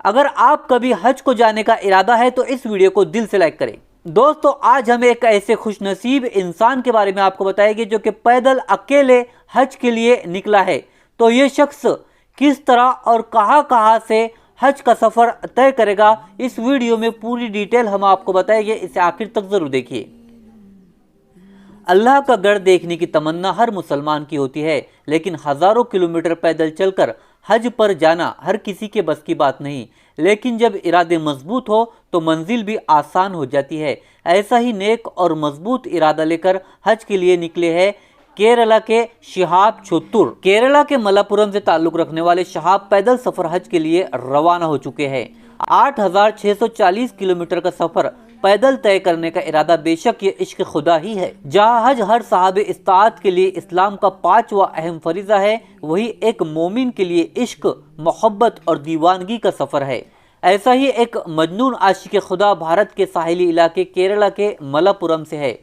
अगर आप कभी हज को जाने का इरादा है तो इस वीडियो को दिल से लाइक करें। दोस्तों, आज हम एक ऐसे खुशनसीब इंसान के बारे में आपको बताएंगे जो कि पैदल अकेले हज के लिए निकला है। तो ये शख्स किस तरह और कहां से हज का सफ़र तय करेगा, इस वीडियो में पूरी डिटेल हम आपको बताएंगे। इसे आखिर तक जरूर देखिए। अल्लाह का घर देखने की तमन्ना हर मुसलमान की होती है, लेकिन हज़ारों किलोमीटर पैदल चलकर हज पर जाना हर किसी के बस की बात नहीं। लेकिन जब इरादे मजबूत हो तो मंजिल भी आसान हो जाती है। ऐसा ही नेक और मजबूत इरादा लेकर हज के लिए निकले हैं केरला के शिहाब छोत्तुर। केरला के मलप्पुरम से ताल्लुक रखने वाले शिहाब पैदल सफर हज के लिए रवाना हो चुके हैं। 8,640 किलोमीटर का सफर पैदल तय करने का इरादा बेशक ये इश्क खुदा ही है। जहाँ हज हर साहब इस्तात के लिए इस्लाम का 5वां अहम फरीजा है, वही एक मोमिन के लिए इश्क, मोहब्बत और दीवानगी का सफर है। ऐसा ही एक मजनून आशिक खुदा भारत के साहिली इलाके केरला के मलप्पुरम से है।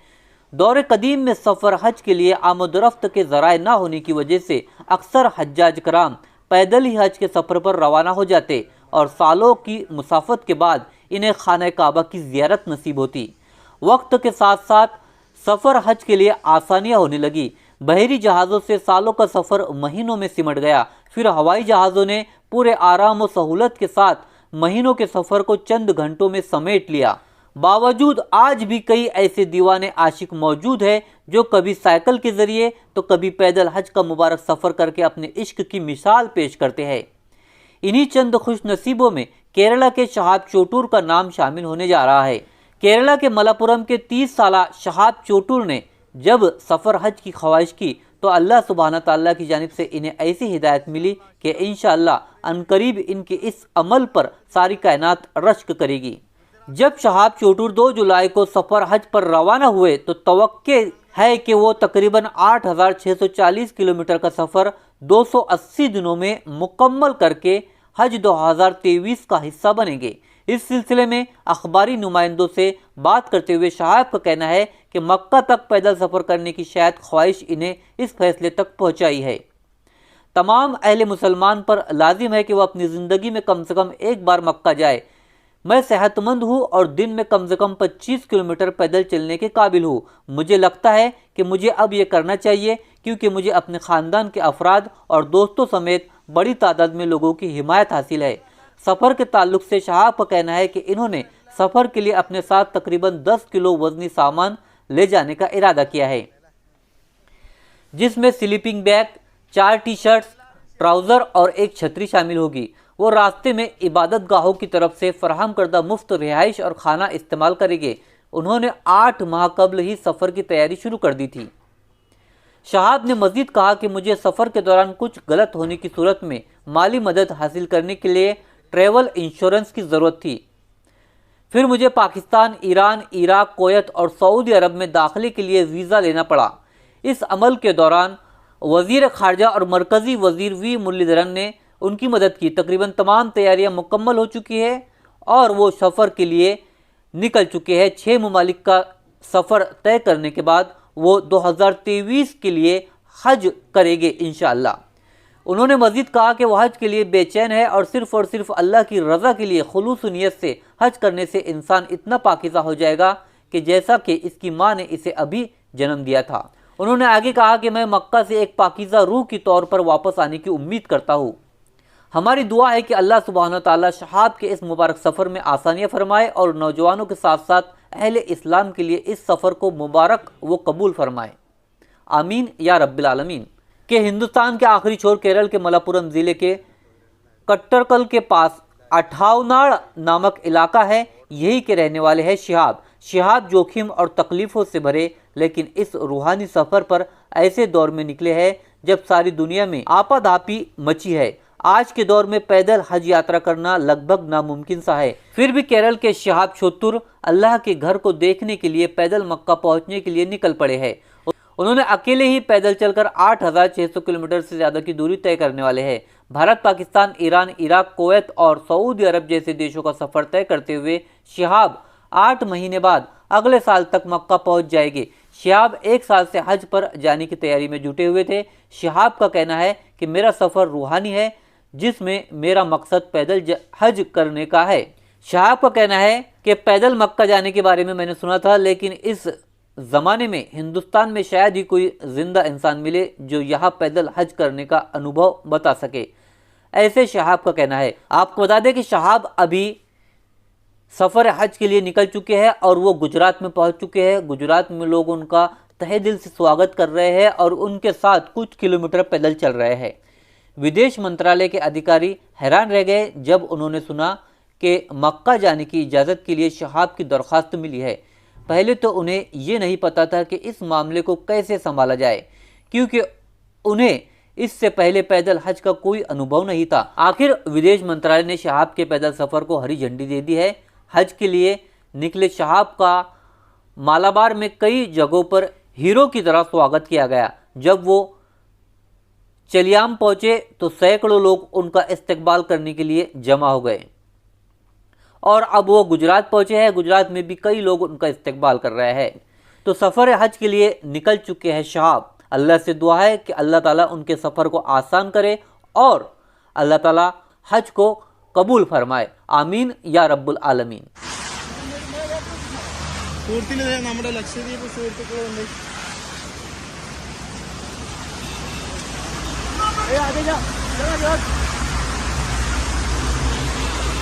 दौरे कदीम में सफर हज के लिए आमदरफ्त के जराए न होने की वजह से अक्सर हज्जाज कराम पैदल ही हज के सफर पर रवाना हो जाते और सालों की मुसाफत के बाद इन्हें खाना काबा की ज़ियारत नसीब होती। वक्त के साथ साथ सफ़र हज के लिए आसानियाँ होने लगी। बहरी जहाज़ों से सालों का सफ़र महीनों में सिमट गया। फिर हवाई जहाज़ों ने पूरे आराम और सहूलत के साथ महीनों के सफ़र को चंद घंटों में समेट लिया। बावजूद आज भी कई ऐसे दीवाने आशिक मौजूद हैं जो कभी साइकिल के ज़रिए तो कभी पैदल हज का मुबारक सफ़र करके अपने इश्क की मिसाल पेश करते हैं। इन्हीं चंद खुश नसीबों में केरला के शिहाब छोत्तुर का नाम शामिल होने जा रहा है। केरला के मलप्पुरम के 30 साला शिहाब छोत्तुर ने जब सफ़र हज की ख्वाहिश की तो अल्लाह सुब्हाना ताला की जानिब से इन्हें ऐसी हिदायत मिली कि इंशाअल्लाह अनकरीब इनके इस अमल पर सारी कायनात रश्क करेगी। जब शिहाब छोत्तुर 2 जुलाई को सफ़र हज पर रवाना हुए तो तवक्के है कि वो तकरीबन 8,640 किलोमीटर का सफ़र 280 दिनों में मुकम्मल करके हज 2023 का हिस्सा बनेंगे। इस सिलसिले में अखबारी नुमाइंदों से बात करते हुए शिहाब का कहना है कि मक्का तक पैदल सफ़र करने की शायद ख्वाहिश इन्हें इस फैसले तक पहुंचाई है। तमाम अहले मुसलमान पर लाजिम है कि वह अपनी ज़िंदगी में कम से कम एक बार मक्का जाए। मैं सेहतमंद हूँ और दिन में कम से कम 25 किलोमीटर पैदल चलने के काबिल हूँ। मुझे लगता है कि मुझे अब ये करना चाहिए क्योंकि मुझे अपने ख़ानदान के अफराद और दोस्तों समेत बड़ी तादाद में लोगों की हिमायत हासिल है। सफ़र के ताल्लुक से शिहाब का कहना है कि इन्होंने सफ़र के लिए अपने साथ तकरीबन 10 किलो वज़नी सामान ले जाने का इरादा किया है, जिसमें स्लीपिंग बैग, 4 टी-शर्ट्स, ट्राउज़र और एक छतरी शामिल होगी। वो रास्ते में इबादत गाहों की तरफ से फराहम करदा मुफ्त रिहाइश और खाना इस्तेमाल करेंगे। उन्होंने 8 माह कबल ही सफ़र की तैयारी शुरू कर दी थी। शिहाब ने मजीद कहा कि मुझे सफ़र के दौरान कुछ गलत होने की सूरत में माली मदद हासिल करने के लिए ट्रैवल इंश्योरेंस की ज़रूरत थी। फिर मुझे पाकिस्तान, ईरान, इराक, कुवैत और सऊदी अरब में दाखिले के लिए वीज़ा लेना पड़ा। इस अमल के दौरान वज़ीर ख़ारजा और मरकज़ी वज़ीर वी मुरलीधरन ने उनकी मदद की। तकरीबन तमाम तैयारियां मुकम्मल हो चुकी है और वो सफ़र के लिए निकल चुके हैं। 6 ममालिक का सफ़र तय करने के बाद वो 2023 के लिए हज करेंगे इंशाअल्लाह। उन्होंने मज़ीद कहा कि वह हज के लिए बेचैन है और सिर्फ अल्लाह की रज़ा के लिए खुलूस नीयत से हज करने से इंसान इतना पाकीज़ा हो जाएगा कि जैसा कि इसकी माँ ने इसे अभी जन्म दिया था। उन्होंने आगे कहा कि मैं मक्का से एक पाकीज़ा रूह की तौर पर वापस आने की उम्मीद करता हूँ। हमारी दुआ है कि अल्लाह सुब्हाना ताला शिहाब के इस मुबारक सफ़र में आसानियाँ फरमाए और नौजवानों के साथ साथ अहले इस्लाम के लिए इस सफ़र को मुबारक व कबूल फरमाए। आमीन या रब्बिल आलमीन। के हिंदुस्तान के आखिरी छोर केरल के मलप्पुरम ज़िले के कट्टरकल के पास अठावनाड़ नामक इलाका है। यही के रहने वाले हैं शिहाब। शिहाब जोखिम और तकलीफ़ों से भरे लेकिन इस रूहानी सफ़र पर ऐसे दौर में निकले हैं जब सारी दुनिया में आपाधापी मची है। आज के दौर में पैदल हज यात्रा करना लगभग नामुमकिन सा है। फिर भी केरल के शिहाब छोत्तुर अल्लाह के घर को देखने के लिए पैदल मक्का पहुंचने के लिए निकल पड़े हैं। उन्होंने अकेले ही पैदल चलकर 8,600 किलोमीटर से ज़्यादा की दूरी तय करने वाले हैं। Bharat, Pakistan, Iran, Iraq, Kuwait और सऊदी अरब जैसे देशों का सफ़र तय करते हुए शिहाब 8 महीने बाद अगले साल तक मक्का पहुंच जाएंगे। शिहाब 1 साल से हज पर जाने की तैयारी में जुटे हुए थे। शिहाब का कहना है कि मेरा सफ़र रूहानी है। जिसमें मेरा मकसद पैदल हज करने का है। शहाब का कहना है कि पैदल मक्का जाने के बारे में मैंने सुना था, लेकिन इस ज़माने में हिंदुस्तान में शायद ही कोई जिंदा इंसान मिले जो यहाँ पैदल हज करने का अनुभव बता सके, ऐसे शहाब का कहना है। आपको बता दें कि शहाब अभी सफ़र हज के लिए निकल चुके हैं और वो गुजरात में पहुंच चुके हैं। गुजरात में लोग उनका तहे दिल से स्वागत कर रहे हैं और उनके साथ कुछ किलोमीटर पैदल चल रहे हैं। विदेश मंत्रालय के अधिकारी हैरान रह गए जब उन्होंने सुना कि मक्का जाने की इजाज़त के लिए शहाब की दरख्वास्त मिली है। पहले तो उन्हें ये नहीं पता था कि इस मामले को कैसे संभाला जाए, क्योंकि उन्हें इससे पहले पैदल हज का कोई अनुभव नहीं था। आखिर विदेश मंत्रालय ने शहाब के पैदल सफ़र को हरी झंडी दे दी है। हज के लिए निकले शहाब का मालाबार में कई जगहों पर हीरो की तरह स्वागत किया गया। जब वो चलियाम पहुंचे तो सैकड़ों लोग उनका इस्तकबाल करने के लिए जमा हो गए और अब वो गुजरात पहुंचे हैं। गुजरात में भी कई लोग उनका इस्तकबाल कर रहे हैं। तो सफ़र हज के लिए निकल चुके हैं शहाब। अल्लाह से दुआ है कि अल्लाह ताला उनके सफ़र को आसान करे और अल्लाह ताला हज को कबूल फरमाए। आमीन या रब्बुल आलमीन।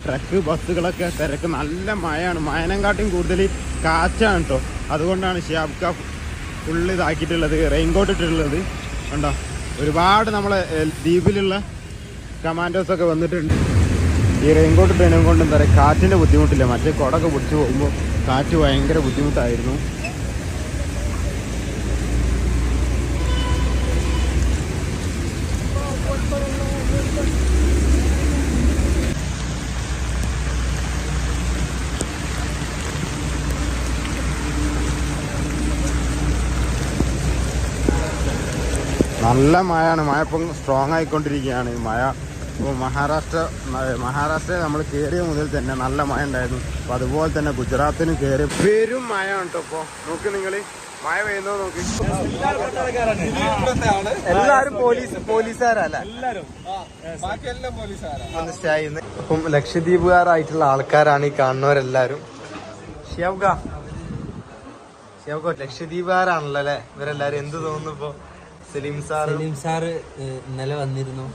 ട്രക്ക് ബസ്സുകളൊക്കെ തിരക്ക്, നല്ല മഴയാണ്. മഴനെക്കാട്ടും കൂടുതൽ കാറ്റാണ് കേട്ടോ. അതുകൊണ്ടാണ് ഷിയാബ്ക്ക ഫുള്ള് ഇതാക്കിയിട്ടുള്ളത്, റെയിൻകോട്ട് ഇട്ടിട്ടുള്ളത് കണ്ടോ. ഒരുപാട് നമ്മളെ ദ്വീപിലുള്ള കമാൻഡോസൊക്കെ വന്നിട്ടുണ്ട്. ഈ റെയിൻകോട്ട് ഇട്ടതിനെ കൊണ്ട് എന്താ പറയുക, കാറ്റിൻ്റെ ബുദ്ധിമുട്ടില്ല. മറ്റേ കുടയൊക്കെ പിടിച്ച് പോകുമ്പോൾ കാറ്റ് ഭയങ്കര ബുദ്ധിമുട്ടായിരുന്നു. നല്ല മഴയാണ്. മഴ ഇപ്പം സ്ട്രോങ് ആയിക്കൊണ്ടിരിക്കുകയാണ്. മഴ ഇപ്പോൾ മഹാരാഷ്ട്ര നമ്മൾ കയറിയ മുതൽ തന്നെ നല്ല മഴ ഉണ്ടായിരുന്നു. അപ്പോൾ അതുപോലെ തന്നെ ഗുജറാത്തിനും കയറി പെരും മഴയാണ് കേട്ടോ. ഇപ്പോൾ നോക്ക് നിങ്ങൾ, മഴ പെയ്യുന്നോ നോക്കി. എല്ലാവരും പോലീസുകാരല്ല, അപ്പം ലക്ഷദ്വീപുകാരായിട്ടുള്ള ആൾക്കാരാണ് ഈ കാണുന്നവരെല്ലാരും. ഷിയാബ്ക ലക്ഷദ്വീപുകാരാണല്ലോ അല്ലേ ഇവരെല്ലാരും? എന്ത് തോന്നുന്നു ഇപ്പോൾ? സലീം സാറ് ഇന്നലെ വന്നിരുന്നു.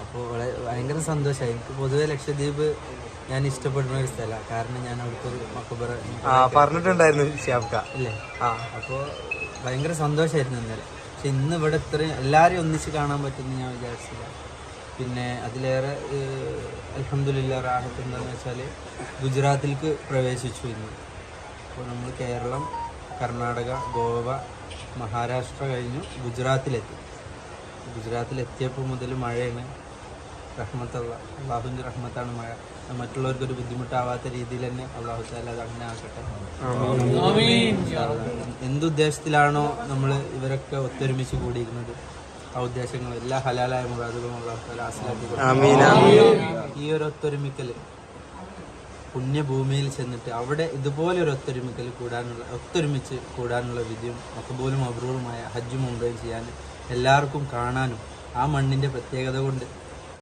അപ്പോൾ ഭയങ്കര സന്തോഷമായി. എനിക്ക് പൊതുവെ ലക്ഷദ്വീപ് ഞാൻ ഇഷ്ടപ്പെടുന്ന ഒരു സ്ഥലമാണ്. കാരണം ഞാൻ അവിടുത്തെ ഒരു മക്കബറ പറഞ്ഞിട്ടുണ്ടായിരുന്നു ഷിയാബ്ക അല്ലേ. അപ്പോൾ ഭയങ്കര സന്തോഷമായിരുന്നു ഇന്നലെ. പക്ഷെ ഇന്ന് ഇവിടെ ഇത്രയും എല്ലാവരെയും ഒന്നിച്ച് കാണാൻ പറ്റുമെന്ന് ഞാൻ വിചാരിച്ചില്ല. പിന്നെ അതിലേറെ അൽഹംദുലില്ലാ റാഹത്ത് എന്താണെന്ന് വെച്ചാൽ ഗുജറാത്തിലേക്ക് പ്രവേശിച്ചു ഇന്ന്. അപ്പോൾ നമ്മൾ കേരളം, കർണാടക, ഗോവ, മഹാരാഷ്ട്ര കഴിഞ്ഞു ഗുജറാത്തിലെത്തി. ഗുജറാത്തിലെത്തിയപ്പോൾ മുതൽ മഴയാണ്. റഹ്മത്തുള്ള അള്ളാഹുവിൻ്റെ റഹ്മത്താണ് മഴ. മറ്റുള്ളവർക്കൊരു ബുദ്ധിമുട്ടാവാത്ത രീതിയിൽ തന്നെ അള്ളാഹു താല അത് അങ്ങനെ ആക്കട്ടെ. എന്തുദ്ദേശത്തിലാണോ നമ്മൾ ഇവരൊക്കെ ഒത്തൊരുമിച്ച് കൂടിയിരുന്നത്, ആ ഉദ്ദേശങ്ങൾ എല്ലാ ഹലാലായ മുറാദുകളും അള്ളാഹു താല ഹാസിലാക്കി കൊടുക്കും. ഈ ഒരു ഒത്തൊരുമിക്കൽ പുണ്യഭൂമിയിൽ ചെന്നിട്ട് അവിടെ ഇതുപോലെ ഒരു ഒത്തൊരുമിച്ച് കൂടാനുള്ള വിധിയും മഖബൂലും മബ്രൂറുമായ ഹജ്ജും ഉംറയും ചെയ്യാൻ എല്ലാവർക്കും കാണാനും ആ മണ്ണിൻ്റെ പ്രത്യേകത കൊണ്ട്